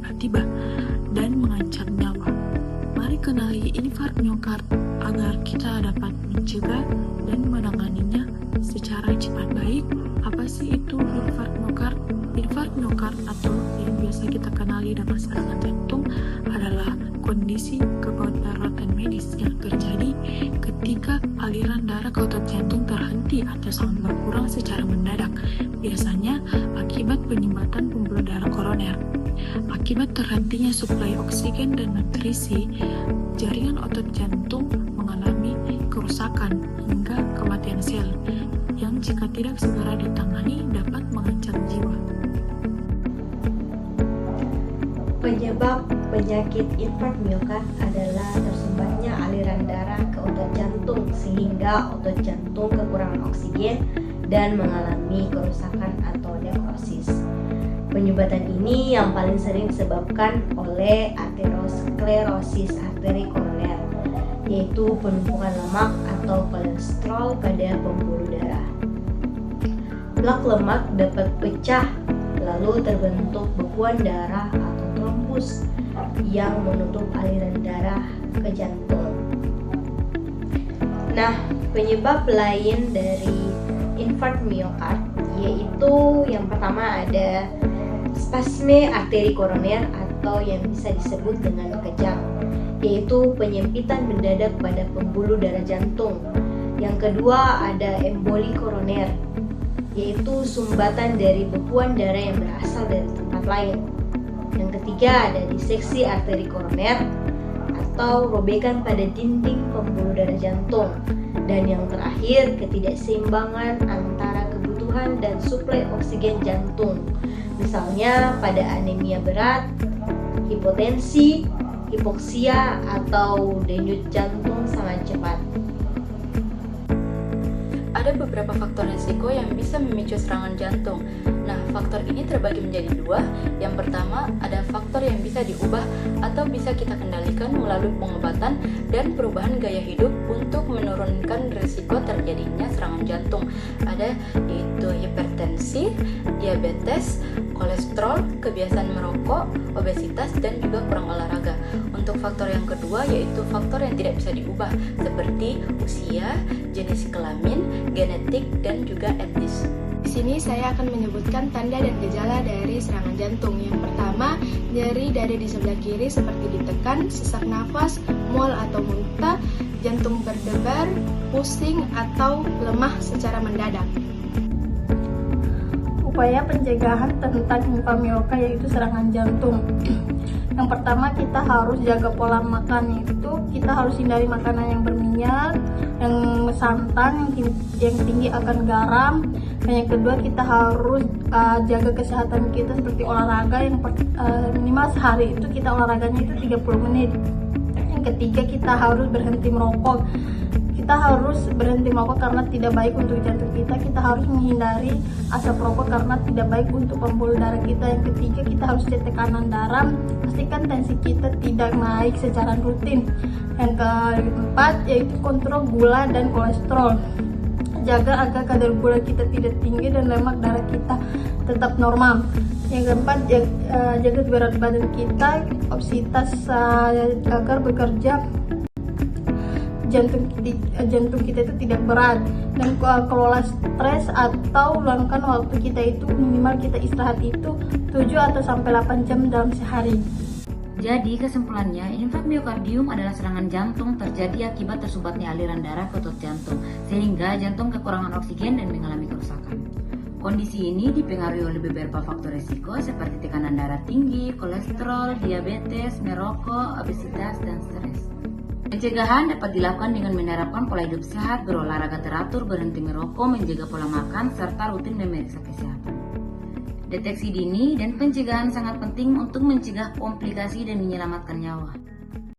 tiba-tiba dan mengancam nyawa. Mari kenali infark miokard agar kita dapat mencegah dan menanganinya secara cepat. Baik, apa sih itu infark miokard? Infark miokard atau yang biasa kita kenali dengan serangan jantung adalah kondisi kegawat daruratan medis yang terjadi ketika aliran darah ke otot jantung terhenti atau sangat berkurang secara mendadak, biasanya akibat penyumbatan pembuluh darah koroner. Akibat terhentinya suplai oksigen dan nutrisi, jaringan otot jantung mengalami kerusakan hingga kematian sel, yang jika tidak segera ditangani dapat mengancam jiwa. Penyebab penyakit infark miokard adalah tersumbatnya aliran darah ke otot jantung sehingga otot jantung kekurangan oksigen dan mengalami kerusakan atau nekrosis. Penyumbatan ini yang paling sering disebabkan oleh aterosklerosis arteri koroner, yaitu penumpukan lemak atau kolesterol pada pembuluh darah. Plak lemak dapat pecah lalu terbentuk bekuan darah atau trombus yang menutup aliran darah ke jantung. Nah, penyebab lain dari infark miokard yaitu yang pertama ada spasme arteri koroner atau yang bisa disebut dengan kejang, yaitu penyempitan mendadak pada pembuluh darah jantung. Yang kedua ada emboli koroner, yaitu sumbatan dari bekuan darah yang berasal dari tempat lain. Yang ketiga ada diseksi arteri koroner atau robekan pada dinding pembuluh darah jantung. Dan yang terakhir ketidakseimbangan antara kebutuhan dan suplai oksigen jantung. Misalnya pada anemia berat, hipotensi, hipoksia, atau denyut jantung sangat cepat. Ada beberapa faktor risiko yang bisa memicu serangan jantung. Nah, faktor ini terbagi menjadi dua. Yang pertama, ada faktor yang bisa diubah atau bisa kita kendalikan melalui pengobatan dan perubahan gaya hidup untuk menurunkan risiko terjadinya serangan jantung. Ada yaitu hipertensi, diabetes, kolesterol, kebiasaan merokok, obesitas, dan juga kurang olahraga. Untuk faktor yang kedua yaitu faktor yang tidak bisa diubah seperti usia, jenis kelamin, genetik, dan juga etnis. Di sini saya akan menyebutkan tanda dan gejala dari serangan jantung. Yang pertama, nyeri dada di sebelah kiri seperti ditekan, sesak nafas, mual atau muntah, jantung berdebar, pusing atau lemah secara mendadak. Upaya pencegahan tentang infark miokard yaitu serangan jantung. Yang pertama, kita harus jaga pola makan, itu kita harus hindari makanan yang berminyak, yang santan, yang tinggi akan garam. Dan yang kedua, kita harus jaga kesehatan kita seperti olahraga yang minimal sehari itu kita olahraganya itu 30 menit. Yang ketiga, kita harus berhenti merokok. Kita harus berhenti merokok karena tidak baik untuk jantung kita. Kita harus menghindari asap rokok karena tidak baik untuk pembuluh darah kita. Yang ketiga, kita harus cek tekanan darah. Pastikan tensi kita tidak naik secara rutin. Yang keempat, yaitu kontrol gula dan kolesterol. Jaga agar kadar gula kita tidak tinggi dan lemak darah kita tetap normal. Yang keempat, jaga berat badan kita, obesitas agar bekerja jantung kita itu tidak berat, dan kelola stres atau luangkan waktu kita itu minimal kita istirahat itu 7 atau sampai 8 jam dalam sehari. Jadi kesimpulannya, infark miokardium adalah serangan jantung terjadi akibat tersumbatnya aliran darah ke otot jantung sehingga jantung kekurangan oksigen dan mengalami kerusakan. Kondisi ini dipengaruhi oleh beberapa faktor risiko seperti tekanan darah tinggi, kolesterol, diabetes, merokok, obesitas, dan stres. Pencegahan dapat dilakukan dengan menerapkan pola hidup sehat, berolahraga teratur, berhenti merokok, menjaga pola makan, serta rutin memeriksa kesehatan. Deteksi dini dan pencegahan sangat penting untuk mencegah komplikasi dan menyelamatkan nyawa.